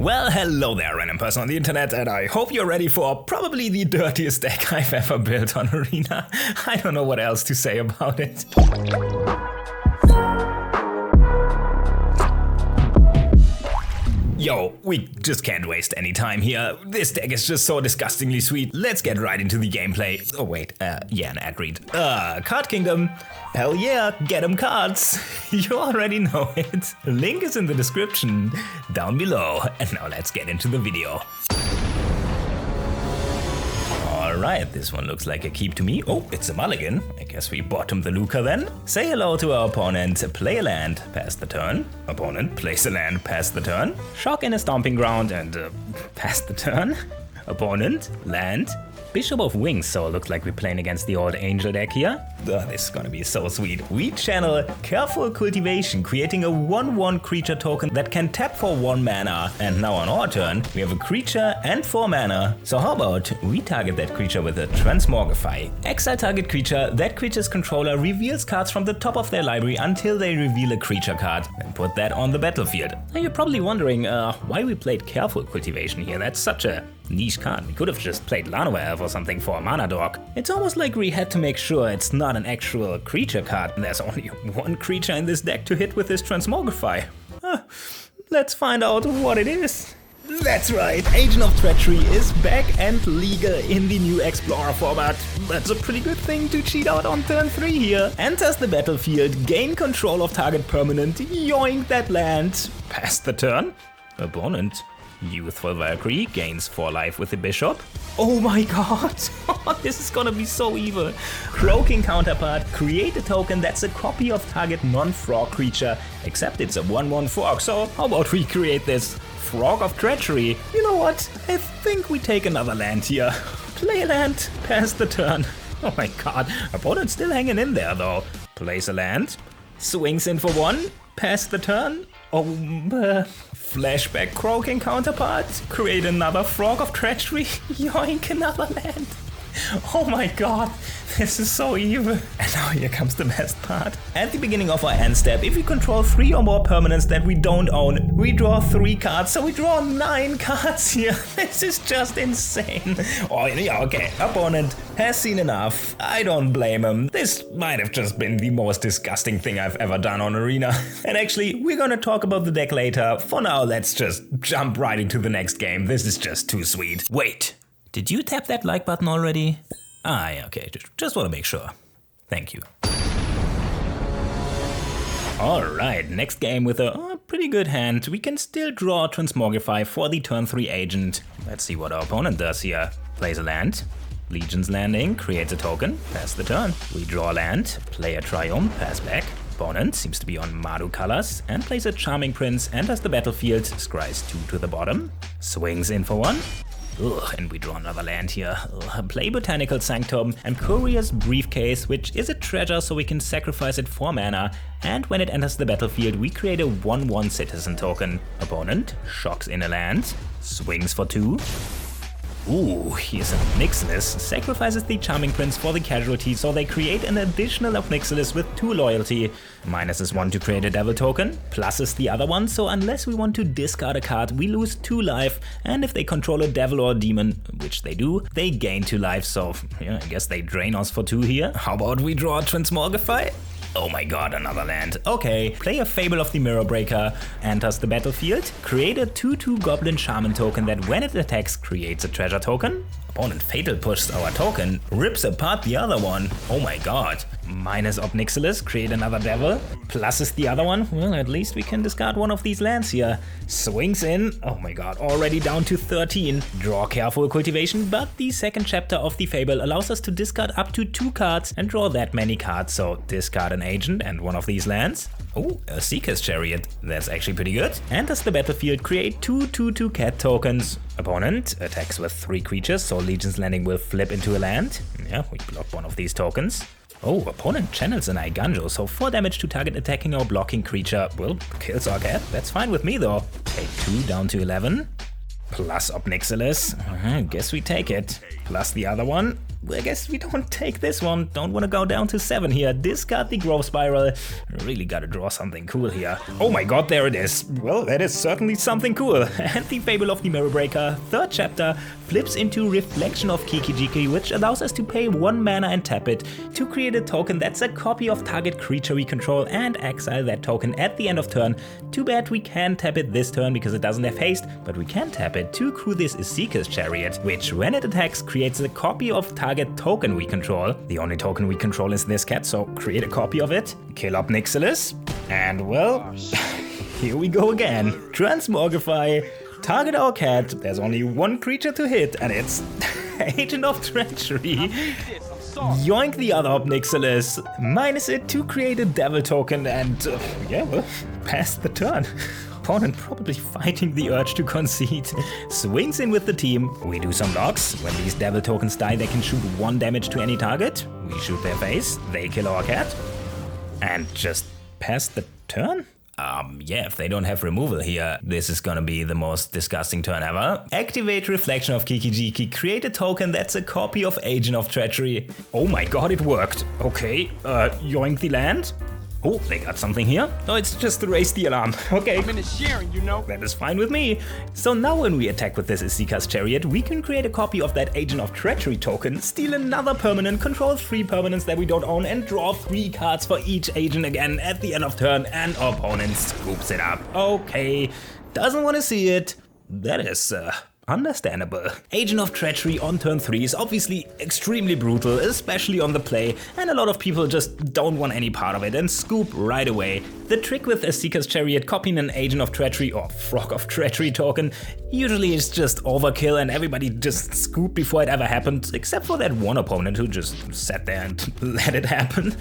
Well, hello there, random person on the internet, and I hope you're ready for probably the dirtiest deck I've ever built on Arena. I don't know what else to say about it. Yo, we just can't waste any time here. This deck is just so disgustingly sweet. Let's get right into the gameplay. Oh wait, yeah, an ad read. Card Kingdom. Hell yeah, get 'em cards. You already know it. Link is in the description down below. And now let's get into the video. Alright, this one looks like a keep to me. Oh, it's a mulligan. I guess we bottom the Luca then. Say hello to our opponent, play a land, pass the turn. Opponent, place a land, pass the turn. Shock in a stomping ground and pass the turn. Opponent, land. Bishop of Wings, so it looks like we're playing against the old Angel deck here. This is gonna be so sweet. We channel Careful Cultivation, creating a 1/1 creature token that can tap for 1 mana. And now on our turn, we have a creature and 4 mana. So how about we target that creature with a Transmogrify. Exile target creature, that creature's controller reveals cards from the top of their library until they reveal a creature card, and put that on the battlefield. Now you're probably wondering why we played Careful Cultivation here. That's such a niche card. We could have just played Llanowar Elf or something for a mana dog. It's almost like we had to make sure it's not an actual creature card. There's only one creature in this deck to hit with this Transmogrify. Let's find out what it is. That's right, Agent of Treachery is back and legal in the new Explorer format. That's a pretty good thing to cheat out on turn 3 here. Enters the battlefield, gain control of target permanent, yoink that land. Pass the turn. Opponent, Youthful Valkyrie, gains 4 life with the Bishop. Oh my god, this is gonna be so evil. Croaking Counterpart, create a token that's a copy of target non-frog creature, except it's a 1/1 frog, so how about we create this Frog of Treachery? You know what, I think we take another land here. Play a land, pass the turn. Oh my god, opponent's still hanging in there though. Place a land, swings in for 1, pass the turn. Oh, flashback Croaking Counterpart, create another Frog of Treachery, yoink another land. Oh my god, this is so evil. And now here comes the best part. At the beginning of our end step, if we control 3 or more permanents that we don't own, we draw 3 cards, so we draw 9 cards here. This is just insane. Oh yeah, okay, opponent has seen enough. I don't blame him. This might have just been the most disgusting thing I've ever done on Arena. And actually, we're gonna talk about the deck later. For now, let's just jump right into the next game. This is just too sweet. Wait. Did you tap that like button already? Ah, yeah, okay, just want to make sure. Thank you. Alright, next game with a pretty good hand. We can still draw Transmogrify for the turn 3 agent. Let's see what our opponent does here. Plays a land. Legion's Landing, creates a token, pass the turn. We draw land, play a Triumph, pass back. Opponent seems to be on Madu colors and plays a Charming Prince, enters the battlefield, scries 2 to the bottom, swings in for 1. Ugh, and we draw another land here. Ugh, play Botanical Sanctum and Courier's Briefcase, which is a treasure so we can sacrifice it for mana, and when it enters the battlefield we create a 1/1 citizen token. Opponent shocks in a land, swings for 2. Ooh, here's an Obnixilis, sacrifices the Charming Prince for the casualty, so they create an additional Obnixilis with 2 loyalty. Minuses 1 to create a devil token, pluses the other one, so unless we want to discard a card, we lose 2 life, and if they control a devil or a demon, which they do, they gain 2 life, so yeah, I guess they drain us for 2 here. How about we draw a Transmogrify? Oh my god, another land. Okay, play a Fable of the Mirror Breaker, enters the battlefield, create a 2/2 Goblin Shaman token that when it attacks creates a treasure token. Opponent fatal pushes our token, rips apart the other one. Oh my god. Minus Obnixilis, create another devil, pluses the other one. Well, at least we can discard one of these lands here. Swings in, oh my god, already down to 13. Draw Careful Cultivation, but the second chapter of the Fable allows us to discard up to 2 cards and draw that many cards, so discard an agent and one of these lands. Oh, a Seeker's Chariot, that's actually pretty good. Enters the battlefield, create 2 2/2 cat tokens. Opponent attacks with 3 creatures, so Legion's Landing will flip into a land. Yeah, we block one of these tokens. Oh, opponent channels an Iganjo, so 4 damage to target attacking or blocking creature. Well, kills our cat, that's fine with me though. Take 2 down to 11. Plus Obnixilis, guess we take it. Plus the other one. I guess we don't take this one. Don't want to go down to 7 here. Discard the Growth Spiral. Really gotta draw something cool here. Oh my god, there it is. Well, that is certainly something cool. And the Fable of the Mirror Breaker, 3rd chapter, flips into Reflection of Kiki-Jiki, which allows us to pay 1 mana and tap it to create a token that's a copy of target creature we control and exile that token at the end of turn. Too bad we can't tap it this turn because it doesn't have haste, but we can tap it to crew this Isika's Chariot, which when it attacks creates a copy of target token we control. The only token we control is this cat, so create a copy of it, kill up Nixilis, and well, here we go again. Transmogrify, target our cat, there's only 1 creature to hit, and it's Agent of Treachery. Yoink the other up Nixilis, minus it to create a devil token, and yeah, well, pass the turn. Opponent probably fighting the urge to concede. Swings in with the team. We do some blocks. When these devil tokens die, they can shoot 1 damage to any target. We shoot their face. They kill our cat. And just pass the turn? Yeah, if they don't have removal here, this is gonna be the most disgusting turn ever. Activate Reflection of Kiki-Jiki. Create a token that's a copy of Agent of Treachery. Oh my god, it worked. Okay, yoink the land. Oh, they got something here. Oh, it's just to raise the alarm. Okay. I'm in the sharing, you know. That is fine with me. So now when we attack with this Isika's Chariot, we can create a copy of that Agent of Treachery token, steal another permanent, control 3 permanents that we don't own, and draw 3 cards for each agent again at the end of turn, and our opponent scoops it up. Okay, doesn't want to see it. That is, understandable. Agent of Treachery on turn 3 is obviously extremely brutal, especially on the play, and a lot of people just don't want any part of it and scoop right away. The trick with a Seeker's Chariot copying an Agent of Treachery or Frog of Treachery token usually is just overkill and everybody just scooped before it ever happened, except for that one opponent who just sat there and let it happen.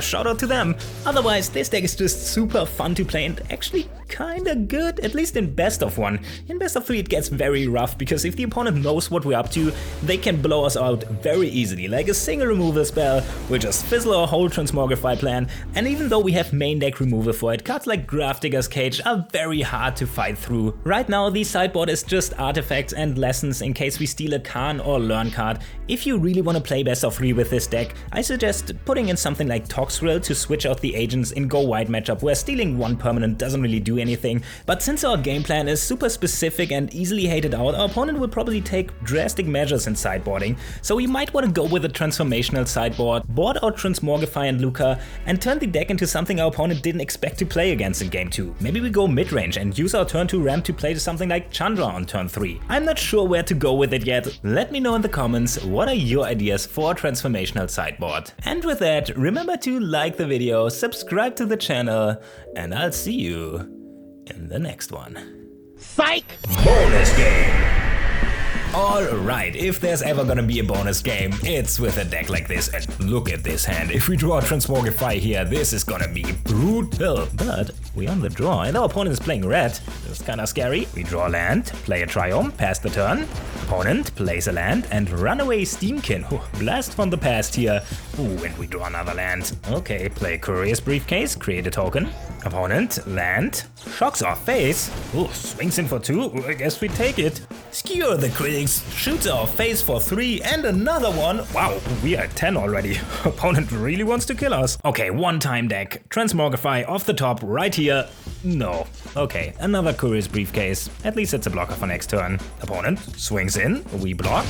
Shout out to them. Otherwise, this deck is just super fun to play and actually kinda good, at least in best of 1. In best of 3 it gets very rough, because if the opponent knows what we're up to, they can blow us out very easily. Like a single removal spell will just fizzle our whole Transmogrify plan, and even though we have main deck removal for it, cards like Grafdigger's Cage are very hard to fight through. Right now the sideboard is just artifacts and lessons in case we steal a Khan or Learn card. If you really want to play best of 3 with this deck, I suggest putting in something like Toxrill to switch out the agents in go wide matchup where stealing 1 permanent doesn't really do anything. But since our game plan is super specific and easily hated out, our opponent will probably take drastic measures in sideboarding, so we might want to go with a transformational sideboard, board out Transmogrify and Luca, and turn the deck into something our opponent didn't expect to play against in game 2. Maybe we go mid-range and use our turn 2 ramp to play something like Chandra on turn 3. I'm not sure where to go with it yet. Let me know in the comments what are your ideas for a transformational sideboard. And with that, remember to like the video, subscribe to the channel, and I'll see you in the next one. Psych! Bonus game! Alright, if there's ever gonna be a bonus game, it's with a deck like this, and look at this hand. If we draw a Transmogrify here, this is gonna be brutal. But we're on the draw, and our opponent is playing red. This is kinda scary. We draw a land, play a Triumph, pass the turn. Opponent plays a land, and Runaway Steamkin. Blast from the past here. Ooh, and we draw another land. Okay, play Courier's Briefcase, create a token. Opponent, land, shocks our face. Ooh, swings in for 2, I guess we take it. Skewer the Critics, shoots our face for 3, and another one. Wow, we are at 10 already. Opponent really wants to kill us. Okay, one-time deck. Transmogrify off the top, right here. No. Okay, another Courier's Briefcase. At least it's a blocker for next turn. Opponent swings in, we block.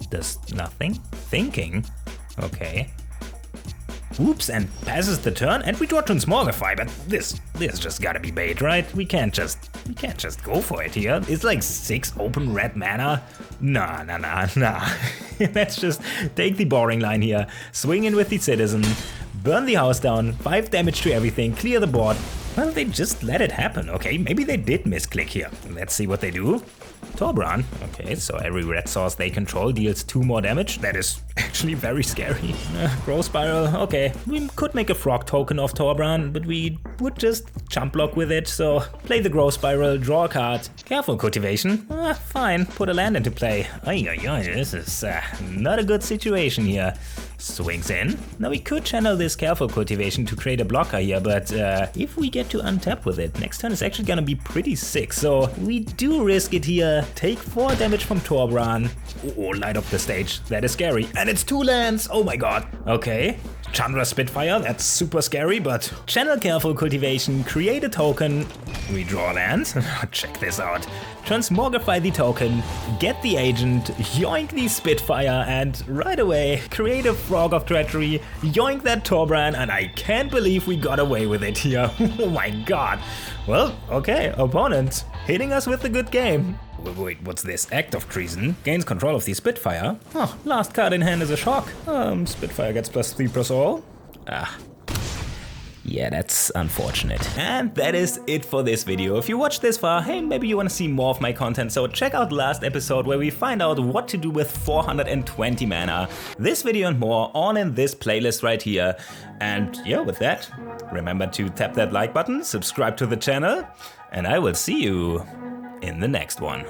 Does nothing? Thinking. Okay. Oops, and passes the turn, and we draw Transmogrify, but this just gotta be bait, right? We can't just go for it here. It's like 6 open red mana. Nah. Let's just take the boring line here, swing in with the Citizen, burn the house down, 5 damage to everything, clear the board. Well, they just let it happen. Okay, maybe they did misclick here. Let's see what they do. Torbran. Okay, so every red source they control deals 2 more damage. That is actually very scary. Growth Spiral. Okay, we could make a frog token of Torbran, but we would just jump block with it. So play the Growth Spiral, draw a card. Careful Cultivation. Fine, put a land into play. Ay, this is not a good situation here. Swings in. Now we could channel this Careful Cultivation to create a blocker here, but if we get to untap with it, next turn is actually gonna be pretty sick. So we do risk it here. Take 4 damage from Torbran. Oh, light up the stage. That is scary. And it's 2 lands. Oh my god. Okay. Chandra Spitfire, that's super scary, but channel Careful Cultivation, create a token, we draw land. Check this out. Transmogrify the token, get the agent, yoink the Spitfire, and right away create a Frog of Treachery, yoink that Torbran, and I can't believe we got away with it here. Oh my god. Well, okay, opponent, hitting us with a good game. Wait, what's this? Act of Treason. Gains control of the Spitfire. Oh, last card in hand is a shock. Spitfire gets +3/all. Yeah, that's unfortunate. And that is it for this video. If you watched this far, hey, maybe you want to see more of my content, so check out last episode where we find out what to do with 420 mana. This video and more on in this playlist right here. And yeah, with that, remember to tap that like button, subscribe to the channel, and I will see you in the next one.